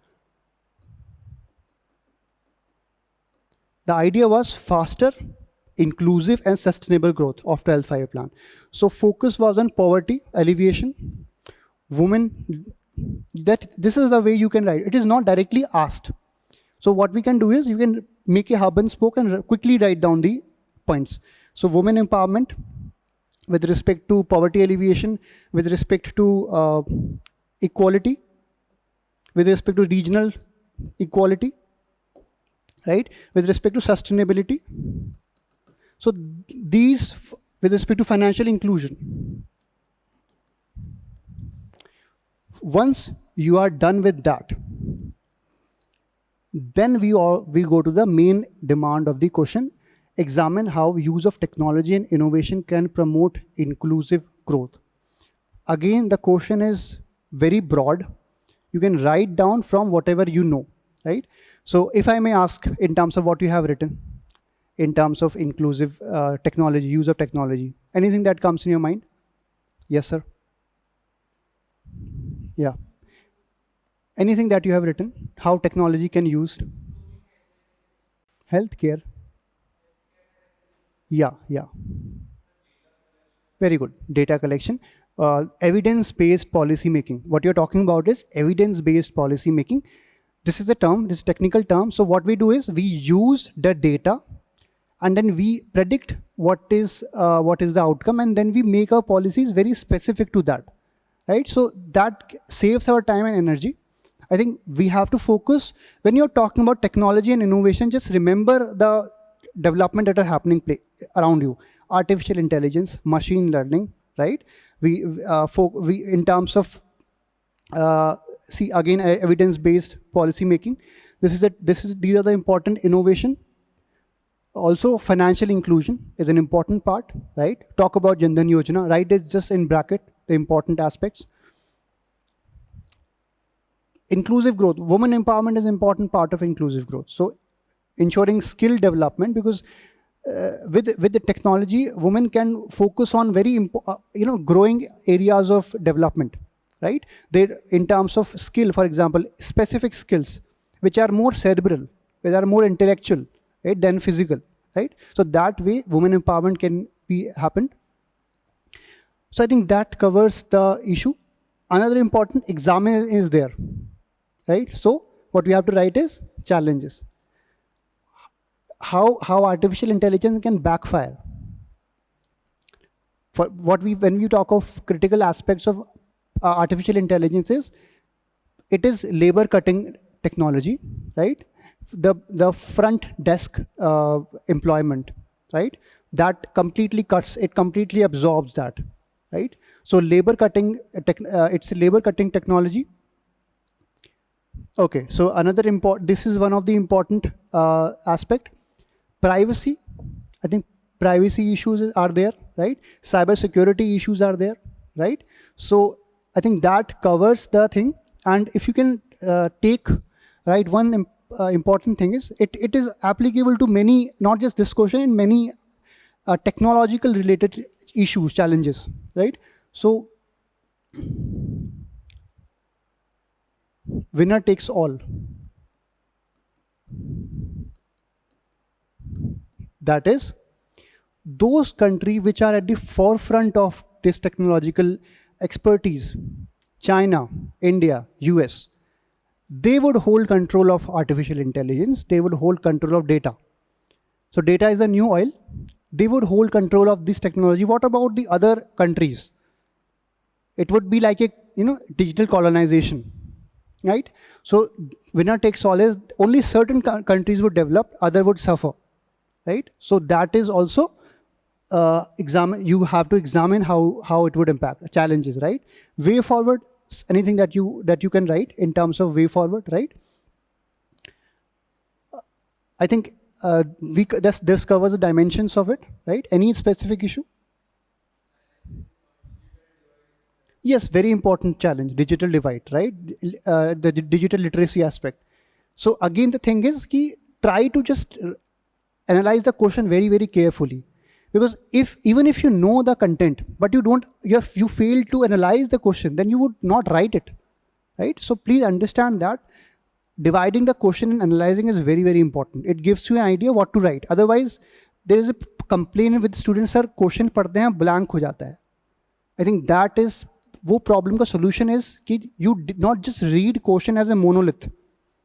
The idea was faster, inclusive and sustainable growth of 12th five-year plan. So focus was on poverty alleviation, women. This is the way you can write. It is not directly asked. So what we can do is you can make a hub and spoke and quickly write down the points. So women empowerment with respect to poverty alleviation, with respect to equality, with respect to regional equality, right? With respect to sustainability. So these with respect to financial inclusion. Once you are done with that, then we go to the main demand of the question. Examine how use of technology and innovation can promote inclusive growth. Again, the question is very broad. You can write down from whatever you know, right? So if I may ask in terms of what you have written, in terms of inclusive technology, use of technology, anything that comes in your mind? Yes, sir. Yeah. Anything that you have written, how technology can be used? Healthcare. Yeah. Very good. Data collection. Evidence-based policy making. What you're talking about is evidence-based policy making. This is a term, this is a technical term. So what we do is we use the data and then we predict what is the outcome, and then we make our policies very specific to that, right? So that saves our time and energy. I think we have to focus, when you're talking about technology and innovation, just remember the development that are happening around you. Artificial intelligence, machine learning, right? We in terms of see again evidence-based policy making. These are the important innovation. Also, financial inclusion is an important part, right? Talk about Jan Dhan Yojana, right? It's just in bracket the important aspects. Inclusive growth, women empowerment is an important part of inclusive growth. So ensuring skill development, because with the technology, women can focus on very growing areas of development, right? In terms of skill, for example, specific skills which are more cerebral, which are more intellectual, right, than physical, right? So that way, women empowerment can be happened. So I think that covers the issue. Another important exam is there, right? So what we have to write is challenges. How artificial intelligence can backfire. For when we talk of critical aspects of artificial intelligence is, it is labor cutting technology, right? The front desk employment, right? That completely cuts, it completely absorbs that, right? So labor cutting, it's a labor cutting technology. Okay, so another this is one of the important aspect. Privacy, I think privacy issues are there, right? Cyber security issues are there, right? So I think that covers the thing. And if you can take, right, one important thing is, it is applicable to many, not just this question, in many technological related issues, challenges, right? So winner takes all. That is, those countries which are at the forefront of this technological expertise, China, India, US, they would hold control of artificial intelligence, they would hold control of data. So data is a new oil. They would hold control of this technology. What about the other countries? It would be like a, digital colonization, right? So winner takes all is, only certain countries would develop, other would suffer, right? So that is also you have to examine how it would impact challenges, right? Way forward, anything that you can write in terms of way forward, right? I think this covers the dimensions of it, right? Any specific issue? Yes, very important challenge, digital divide, right? The digital literacy aspect. So again, the thing is, try to just analyze the question very, very carefully. Because even if you know the content, but you fail to analyze the question, then you would not write it, right? So please understand that dividing the question and analyzing is very, very important. It gives you an idea what to write. Otherwise, there is a complaint with students, sir, question पढ़ते हैं blank हो जाता है. I think that is, वो problem का solution is कि you did not just read question as a monolith.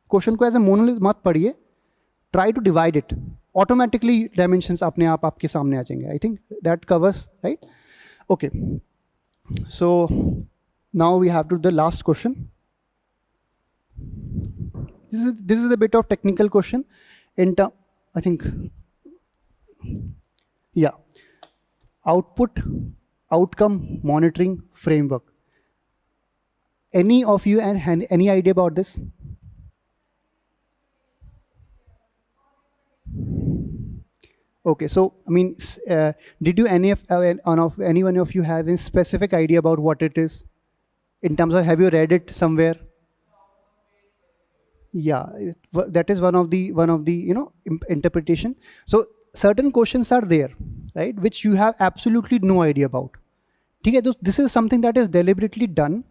Question को as a monolith मत पढ़िए. Try to divide it. Automatically dimensions अपने आप आपके सामने आ जाएंगे. I think that covers, right? Okay. So now we have to the last question. This is a bit of technical question. I think, yeah. Outcome monitoring framework. Any of you any idea about this? Okay, so I mean, did you anyone of you have a specific idea about what it is? In terms of, have you read it somewhere? Yeah, that is one of the interpretation. So certain questions are there, right, which you have absolutely no idea about. Okay, this is something that is deliberately done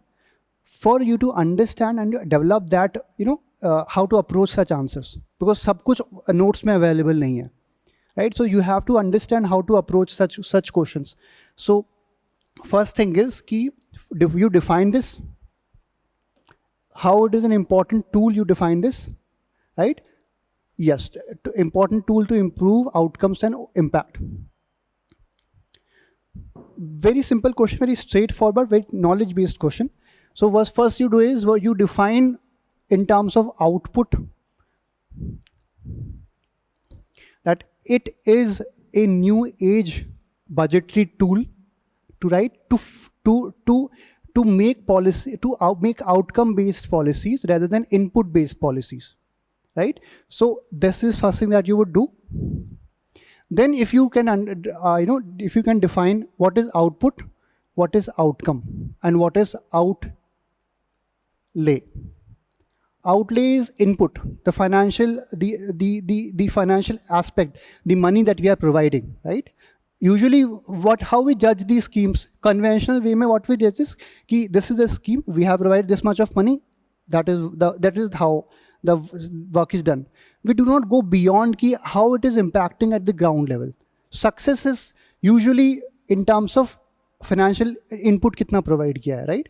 for you to understand and develop that, how to approach such answers, because सब कुछ notes में available नहीं है, right? So you have to understand how to approach such questions. So first thing is you define this. How it is an important tool, you define this, right? Yes, important tool to improve outcomes and impact. Very simple question, very straightforward, very knowledge-based question. So what first you do is you define in terms of output that it is a new age budgetary tool to make policy, make outcome-based policies rather than input-based policies, right? So this is first thing that you would do. Then if you can, if you can define what is output, what is outcome, and what is outlay. Outlay is input, the financial, the financial aspect, the money that we are providing, right? Usually, how we judge these schemes, conventional way, what we judge is, this is a scheme, we have provided this much of money, that is how the work is done. We do not go beyond how it is impacting at the ground level. Success is usually in terms of financial input kitna provide kiya hai, right?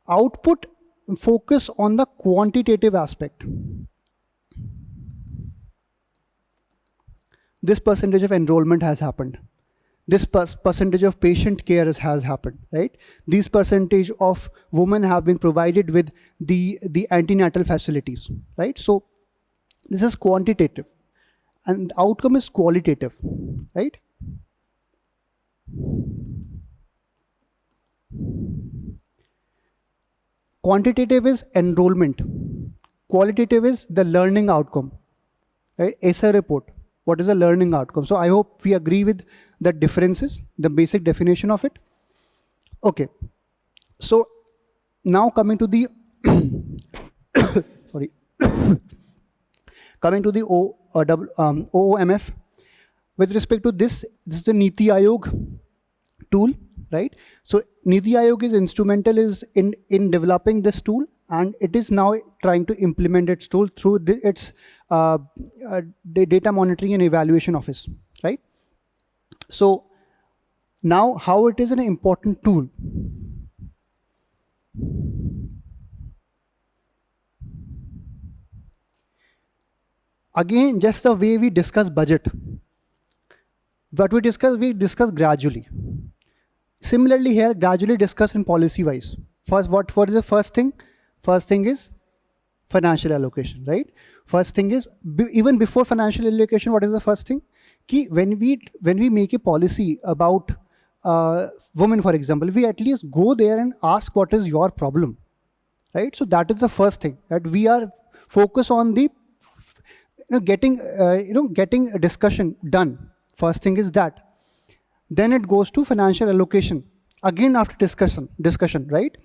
Output focus on the quantitative aspect. This percentage of enrollment has happened. this percentage of patient care has happened, right? These percentage of women have been provided with the antenatal facilities, right? So this is quantitative, and the outcome is qualitative, right? Quantitative is enrollment. Qualitative is the learning outcome, right? Essay report. What is the learning outcome? So I hope we agree with the differences, the basic definition of it. Okay. So now coming to the sorry, coming to the OOMF. With respect to this is the Niti Aayog tool, right? So Niti Aayog is instrumental in developing this tool, and it is now trying to implement its tool through its data monitoring and evaluation office, right? So now how it is an important tool. Again, just the way we discuss budget. What we discuss gradually. Similarly here, gradually discuss in policy wise. First, what is the first thing? First thing is financial allocation, right? First thing is, even before financial allocation, what is the first thing? When we make a policy about women, for example, we at least go there and ask what is your problem, right? So that is the first thing, that we are focused on the getting a discussion done. First thing is that. Then it goes to financial allocation. Again, after discussion, right?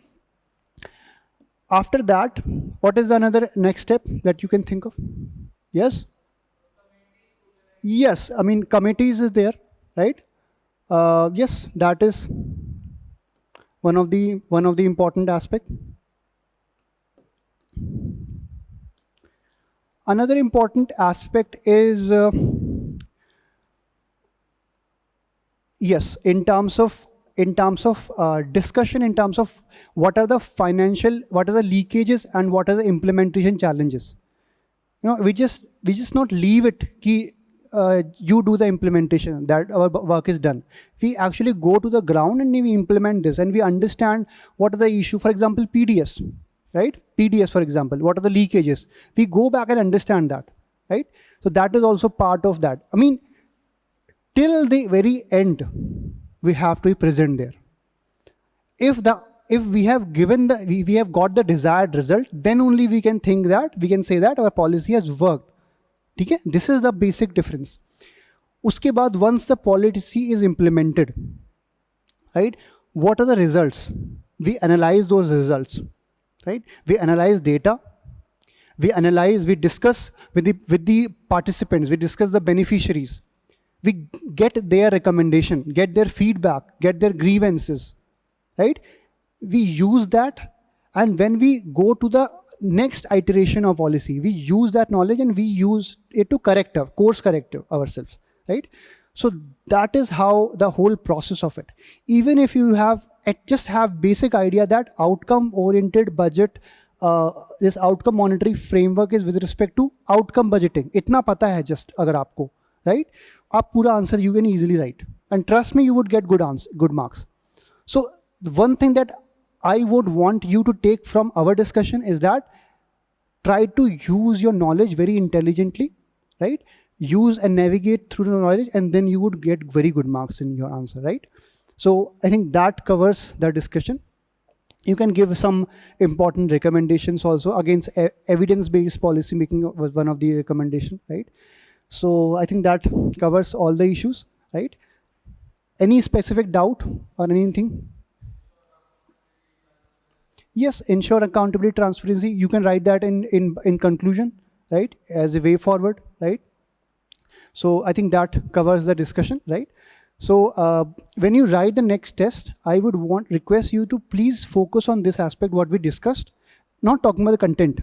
After that, what is another next step that you can think of? Yes? Yes, I mean, committees is there, right? Yes, that is one of the important aspect. Another important aspect is yes, in terms of discussion, in terms of what are the leakages and what are the implementation challenges. We just not leave it ki you do the implementation, that our work is done. We actually go to the ground and we implement this, and we understand what are the issue. For example, PDS, right? PDS, for example, what are the leakages? We go back and understand that, right? So that is also part of that. I mean, till the very end, we have to be present there. If we have got the desired result, then only we can say that our policy has worked. Okay? This is the basic difference. Uske baad, once the policy is implemented, right? What are the results? We analyze those results, right? We analyze data. We discuss with the participants. We discuss the beneficiaries. We get their recommendation, get their feedback, get their grievances, right? We use that, and when we go to the next iteration of policy, we use that knowledge and we use it to course correct ourselves, right? So that is how the whole process of it. Even if you just have basic idea that outcome-oriented budget, this outcome monitoring framework is with respect to outcome budgeting. Itna pata hai just agar aapko, right? Aap pura answer you can easily write, and trust me, you would get good marks. So the one thing that I would want you to take from our discussion is that try to use your knowledge very intelligently, right? Use and navigate through the knowledge, and then you would get very good marks in your answer, right? So I think that covers the discussion. You can give some important recommendations also. Against evidence-based policy making was one of the recommendation, right? So I think that covers all the issues, right? Any specific doubt or anything? Yes, ensure accountability, transparency. You can write that in conclusion, right? As a way forward, right? So I think that covers the discussion, right? So when you write the next test, I would request you to please focus on this aspect, what we discussed, not talking about the content.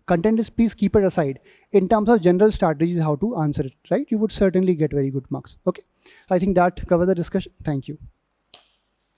Content is, please keep it aside. In terms of general strategies, how to answer it, right? You would certainly get very good marks, okay? I think that covers the discussion. Thank you.